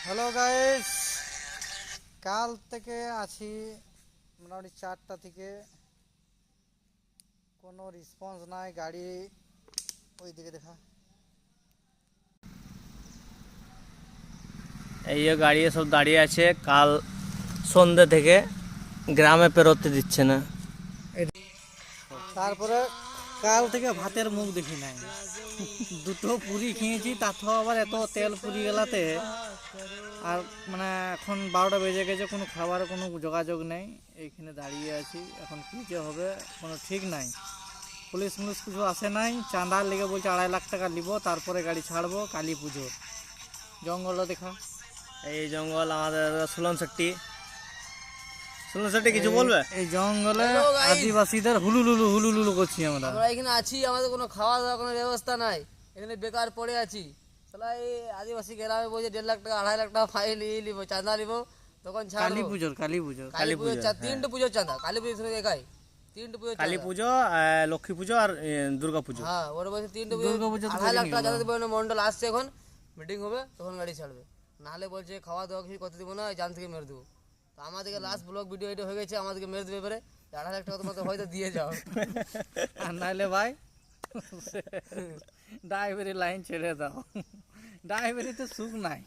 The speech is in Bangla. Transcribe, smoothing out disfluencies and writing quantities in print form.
হ্যালো গাইস, কাল থেকে আছি মোটামুটি 4টা থেকে কোনো রেসপন্স নাই। গাড়ি ওই দিকে দেখা, এই যে গাড়ি সব দাঁড়িয়ে আছে। কাল সন্ধ্যে থেকে গ্রামে পেরোতে দিচ্ছে না। তারপরে কাল থেকে ভাতের মুখ দেখি নাই। দুটো পুরি খেয়েছি, তাতেও আবার এত তেল পুরি গেলাতে আর মানে এখন 12টা বেজে গেছে, কোনো খাবারের কোনো যোগাযোগ নেই। এইখানে দাঁড়িয়ে আছি, এখন কী যে হবে কোনো ঠিক নাই। পুলিশ কিছু আসে নাই, চাঁদার লেগে বলছে 2.5 লাখ টাকা নিব, তারপরে গাড়ি ছাড়বো। কালী পুজো জঙ্গলটা দেখা, এই জঙ্গল আমাদের সুলনশট্টি কিছু বলবে? এই জঙ্গলে Hello guys! আদিবাসীদের হুলুলুলু হুলুলুলু করছি আমরা। আমরা এখানে আছি, আমাদের কোনো খাওয়া দাওয়ার কোনো ব্যবস্থা নাই, এখানে বেকার পড়ে আছি। শালা এই আদিবাসী গ্রামে বলছে 1.5 লাখ টাকা 2.5 লাখ টাকা ফাইন নিব, চাঁদা নিব, তখন কালী ছাড়বো। পুজোর কালী পুজোর 3টে পুজোর চাঁদা, কালী পুজোর সঙ্গে একাই 3টে পুজোর কালী চাঁদা। পুজো, লক্ষ্মী পুজো আর দুর্গা পুজো। হ্যাঁ, ওরা বলছে 3টে পুজো দুর্গা পুজো তো 2.5 লাখ বুঝে টাকা নিলাম। চাঁদা দেবে। মন্ডল আসছে, এখন মিটিং হবে, তখন গাড়ি ছাড়বে। নাহলে বলছে খাওয়া দাওয়া কিছু করতে দেবো না, জান থেকে মেরে দেবো। তো আমাদেরকে লাস্ট ব্লগ ভিডিও এটা হয়ে গেছে, আমাদেরকে মেরে দেবে এবারে। 2.5 লাখ টাকা তোমাদের হয়তো দিয়ে যাও। আর নাইলে ভাই ড্রাইভারি লাইন ছেড়ে দাও, ড্রাইভারিতে সুখ নাই।